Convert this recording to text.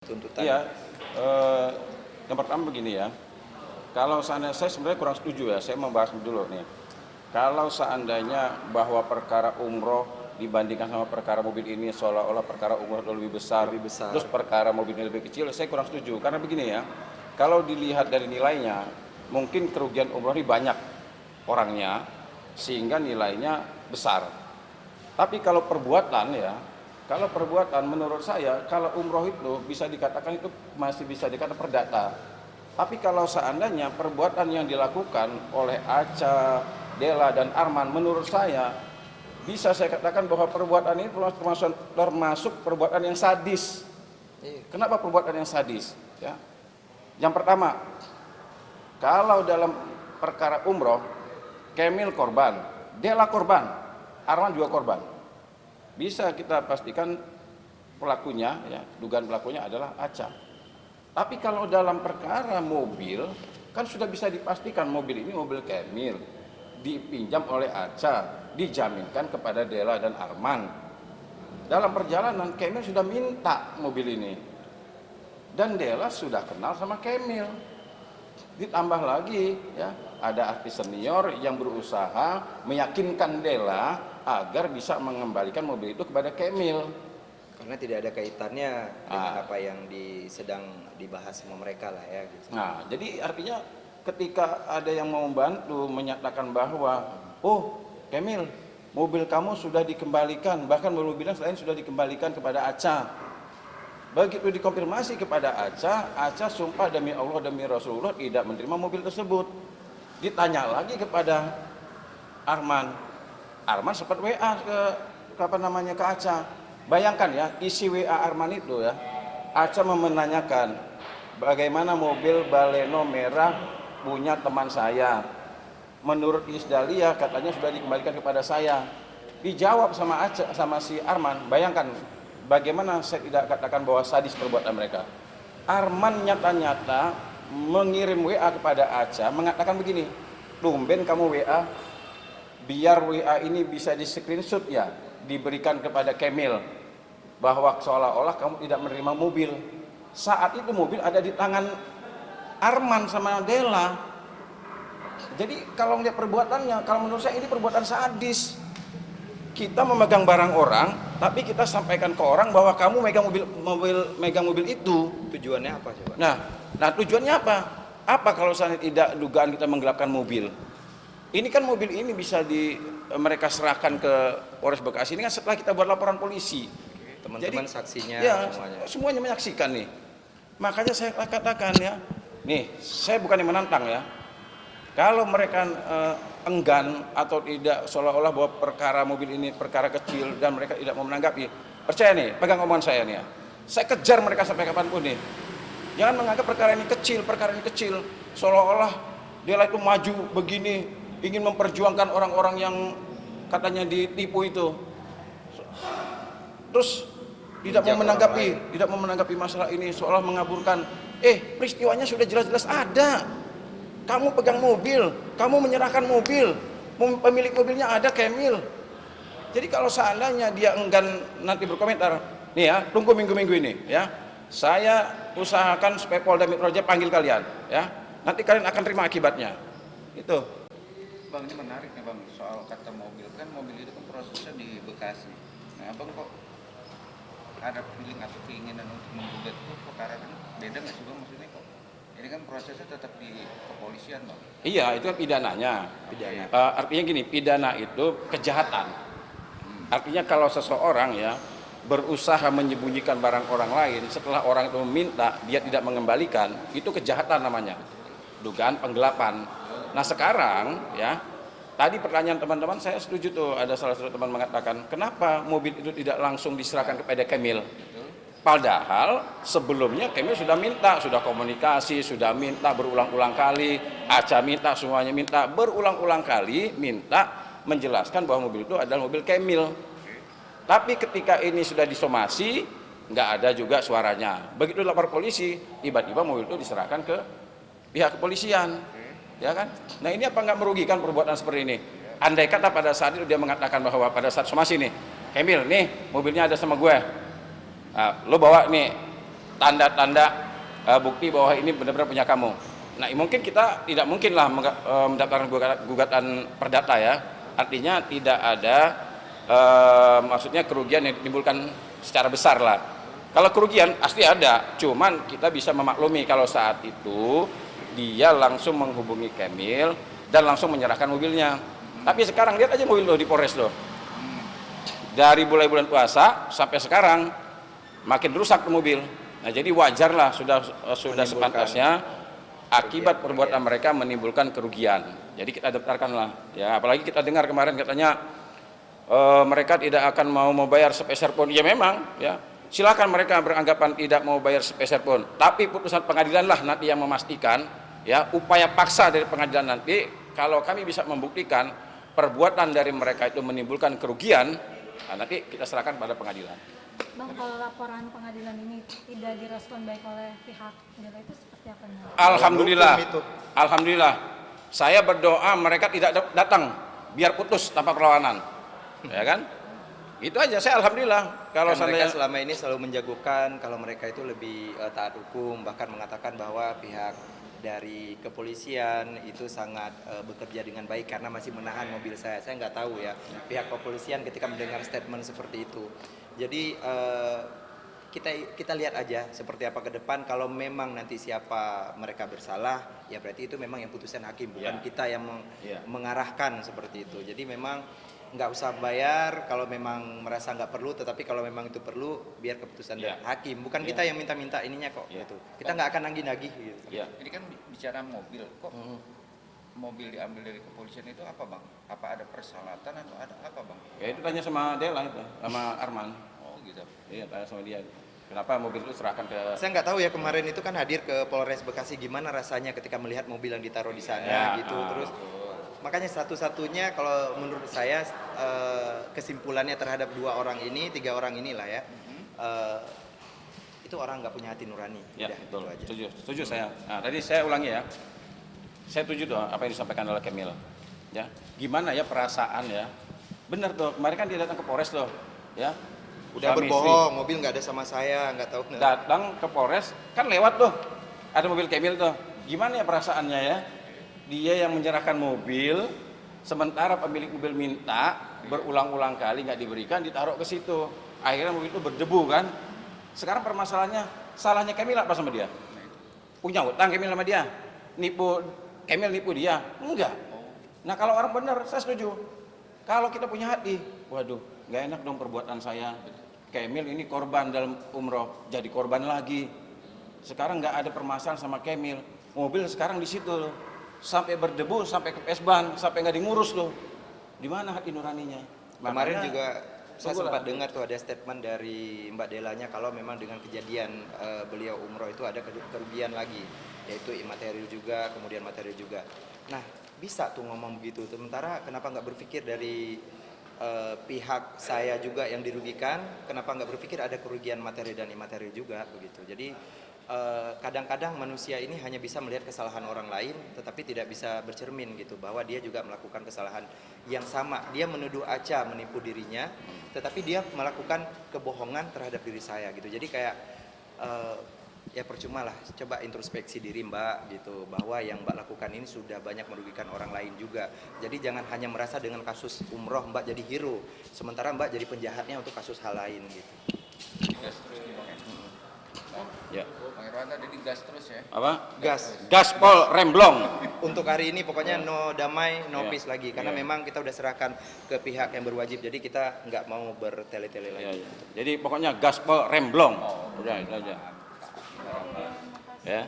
tuntutan. Iya, eh, yang pertama begini ya, kalau seandainya saya sebenarnya kurang setuju ya, saya membahas dulu nih. Kalau seandainya bahwa perkara umroh dibandingkan sama perkara mobil ini seolah-olah perkara umroh itu lebih besar, terus perkara mobil ini lebih kecil, saya kurang setuju. Karena begini ya, kalau dilihat dari nilainya, mungkin kerugian umroh ini banyak orangnya, sehingga nilainya besar. Tapi kalau perbuatan ya, kalau perbuatan menurut saya, kalau umroh itu bisa dikatakan itu masih bisa dikatakan perdata. Tapi kalau seandainya perbuatan yang dilakukan oleh Acha, Dela, dan Arman, menurut saya bisa saya katakan bahwa perbuatan ini termasuk perbuatan yang sadis. Kenapa perbuatan yang sadis? Ya. Yang pertama, kalau dalam perkara umroh, Kemil korban, Dela korban, Arman juga korban. Bisa kita pastikan pelakunya, ya, dugaan pelakunya adalah Acha. Tapi kalau dalam perkara mobil, kan sudah bisa dipastikan mobil ini mobil Kemil, dipinjam oleh Acha, dijaminkan kepada Dela dan Arman. Dalam perjalanan Kemil sudah minta mobil ini, dan Dela sudah kenal sama Kemil. Ditambah lagi, ya, ada artis senior yang berusaha meyakinkan Dela agar bisa mengembalikan mobil itu kepada Kemil. Karena tidak ada kaitannya dengan apa yang sedang dibahas sama mereka lah ya. Gitu. Nah, jadi artinya ketika ada yang mau membantu menyatakan bahwa, oh Kemil, mobil kamu sudah dikembalikan, bahkan mobil lain sudah dikembalikan kepada Acha. Begitu dikonfirmasi kepada Acha, Acha sumpah demi Allah demi Rasulullah tidak menerima mobil tersebut. Ditanya lagi kepada Arman, Arman sempat WA ke Acha. Bayangkan ya, isi WA Arman itu ya, Acha menanyakan bagaimana mobil Baleno merah punya teman saya. Menurut Isdalia katanya sudah dikembalikan kepada saya. Dijawab sama Acha, sama si Arman, bayangkan bagaimana saya tidak katakan bahwa sadis perbuatan mereka. Arman nyata-nyata mengirim WA kepada Acha mengatakan begini, tumben kamu WA, biar WA ini bisa di screenshot ya, diberikan kepada Kemil, bahwa seolah-olah kamu tidak menerima mobil. Saat itu mobil ada di tangan Arman sama Dela. Jadi kalau lihat perbuatannya, kalau menurut saya ini perbuatan sadis. Kita memegang barang orang, tapi kita sampaikan ke orang bahwa kamu megang mobil itu. Tujuannya apa coba? Nah tujuannya apa? Apa kalau saya tidak dugaan kita menggelapkan mobil? Ini kan mobil ini bisa mereka serahkan ke Polres Bekasi ini kan setelah kita buat laporan polisi. Teman-teman saksinya ya, semuanya menyaksikan nih. Makanya saya katakan ya, nih saya bukan yang menantang ya. Kalau mereka enggan atau tidak seolah-olah bahwa perkara mobil ini perkara kecil dan mereka tidak mau menanggapi, percaya nih, pegang omongan saya nih ya. Saya kejar mereka sampai kapanpun nih. Jangan menganggap perkara ini kecil, seolah-olah dia itu maju begini, ingin memperjuangkan orang-orang yang katanya ditipu itu. Terus tidak mau menanggapi masalah ini, seolah mengaburkan. Peristiwanya sudah jelas-jelas ada. Kamu pegang mobil, kamu menyerahkan mobil, pemilik mobilnya ada Kemil. Jadi kalau seandainya dia enggan nanti berkomentar, nih ya, tunggu minggu-minggu ini ya. Saya usahakan supaya Polda Metro Jaya panggil kalian ya. Nanti kalian akan terima akibatnya. Itu. Bang, ini menarik nih Bang, soal kata mobil. Kan mobil itu kan prosesnya di Bekasi. Nah Abang kok ada feeling atau keinginan untuk menggugat itu perkara kan beda nggak sih Bang maksudnya kok? Ini kan prosesnya tetap di kepolisian Bang. Iya, itu kan pidananya. Artinya gini, pidana itu kejahatan. Artinya kalau seseorang ya berusaha menyembunyikan barang orang lain, setelah orang itu meminta dia tidak mengembalikan, itu kejahatan namanya, dugaan penggelapan. Nah sekarang ya, tadi pertanyaan teman-teman saya setuju tuh, ada salah satu teman mengatakan kenapa mobil itu tidak langsung diserahkan kepada Kemil. Padahal sebelumnya Kemil sudah minta, sudah komunikasi, sudah minta berulang-ulang kali, Acha minta, semuanya minta, berulang-ulang kali minta menjelaskan bahwa mobil itu adalah mobil Kemil. Tapi ketika ini sudah disomasi, nggak ada juga suaranya. Begitu lapor polisi, tiba-tiba mobil itu diserahkan ke pihak kepolisian, ya kan? Nah ini apa nggak merugikan perbuatan seperti ini? Andai kata pada saat itu dia mengatakan bahwa pada saat somasi nih, Kemil, nih mobilnya ada sama gue. Nah, lo bawa nih tanda-tanda bukti bahwa ini benar-benar punya kamu. Nah, mungkin kita tidak mungkin lah mendaftarkan gugatan perdata ya. Artinya tidak ada maksudnya kerugian yang ditimbulkan secara besar lah. Kalau kerugian pasti ada, cuman kita bisa memaklumi kalau saat itu dia langsung menghubungi Kemil dan langsung menyerahkan mobilnya. Tapi sekarang lihat aja mobil lo di Polres lo. Dari mulai bulan puasa sampai sekarang makin rusak tuh mobil. Nah, jadi wajarlah sudah sepantasnya akibat perbuatan mereka menimbulkan kerugian. Jadi kita daftarkanlah. Ya, apalagi kita dengar kemarin katanya mereka tidak akan mau bayar sepeser pun. Ya memang, ya. Silakan mereka beranggapan tidak mau bayar sepeser pun. Tapi putusan pengadilan lah nanti yang memastikan, ya, upaya paksa dari pengadilan nanti kalau kami bisa membuktikan perbuatan dari mereka itu menimbulkan kerugian, nah, nanti kita serahkan pada pengadilan. Bang, kalau laporan pengadilan ini tidak direspon baik oleh pihak Dela itu seperti apa? Alhamdulillah, Hukum itu. alhamdulillah. Saya berdoa mereka tidak datang, biar putus tanpa perlawanan, ya kan? Itu aja. Saya alhamdulillah. Kalau Kan mereka seandainya selama ini selalu menjagokan kalau mereka itu lebih taat hukum, bahkan mengatakan bahwa pihak dari kepolisian itu sangat bekerja dengan baik karena masih menahan mobil saya. Saya nggak tahu ya pihak kepolisian ketika mendengar statement seperti itu. Jadi kita lihat aja seperti apa ke depan. Kalau memang nanti siapa mereka bersalah, ya berarti itu memang yang putusan hakim, bukan Ya. kita yang Ya. mengarahkan seperti itu. Jadi memang nggak usah bayar kalau memang merasa nggak perlu, tetapi kalau memang itu perlu biar keputusan Ya. dari hakim, bukan Ya. kita yang minta-minta ininya kok. Ya. Gitu. Kita nggak akan nagih-nagih gitu. ya. Ini kan bicara mobil, kok mobil diambil dari kepolisian itu apa bang? Apa ada persalatan atau ada apa bang? Ya itu tanya sama Dela itu, sama Arman. Oh gitu. Iya, tanya sama dia. Kenapa mobil itu serahkan ke Saya nggak tahu ya kemarin itu kan hadir ke Polres Bekasi, gimana rasanya ketika melihat mobil yang ditaruh di sana Ya, gitu. Terus makanya satu-satunya kalau menurut saya kesimpulannya terhadap 2 orang ini, 3 orang inilah ya, itu orang nggak punya hati nurani. Ya, Udah, betul. itu aja. Setuju saya. Nah, tadi saya ulangi ya. Saya setuju dong apa yang disampaikan oleh Kemil. Ya, gimana ya perasaan ya? Benar tuh, kemarin kan dia datang ke Polres tuh, ya. Udah Suami berbohong, mobil nggak ada sama saya, nggak tahu. istri datang ke Polres, kan lewat tuh. Ada mobil Kemil tuh. Gimana ya perasaannya ya? Dia yang menyerahkan mobil, sementara pemilik mobil minta berulang-ulang kali nggak diberikan, ditaruh ke situ. Akhirnya mobil itu berdebu kan. Sekarang permasalahannya, salahnya Kemil apa sama dia? Punya utang Kemil sama dia? Kemil nipu dia? Enggak. Nah kalau orang benar, saya setuju. Kalau kita punya hati, waduh, nggak enak dong perbuatan saya. Kemil ini korban dalam umroh, jadi korban lagi. Sekarang nggak ada permasalahan sama Kemil. Mobil sekarang di situ loh. Sampai berdebu, sampai ke pesban, sampai nggak diurus loh. Di mana hati nuraninya? Kemarin Makanya, juga saya tunggulah. sempat dengar tuh ada statement dari Mbak Delanya kalau memang dengan kejadian beliau umroh itu ada kerugian lagi, yaitu imaterial juga, kemudian material juga. Nah, bisa tuh ngomong begitu. Sementara kenapa nggak berpikir dari pihak saya juga yang dirugikan, kenapa nggak berpikir ada kerugian materi dan imaterial juga begitu. Jadi kadang-kadang manusia ini hanya bisa melihat kesalahan orang lain, tetapi tidak bisa bercermin gitu bahwa dia juga melakukan kesalahan yang sama. Dia menuduh Aca menipu dirinya, tetapi dia melakukan kebohongan terhadap diri saya gitu. Jadi kayak ya percuma lah, coba introspeksi diri Mbak gitu, bahwa yang Mbak lakukan ini sudah banyak merugikan orang lain juga. Jadi jangan hanya merasa dengan kasus umroh Mbak jadi hero, sementara Mbak jadi penjahatnya untuk kasus hal lain gitu. Gas terus nih bang. Ya. Bang Irwan tadi gas terus ya. Apa? Gas. Gaspol remblong. Untuk hari ini pokoknya no damai, no Iya. peace lagi, karena Iya. memang kita udah serahkan ke pihak yang berwajib, jadi kita nggak mau bertele-tele Ya, lagi. ya. Jadi pokoknya gaspol remblong. Udah itu aja. Ya.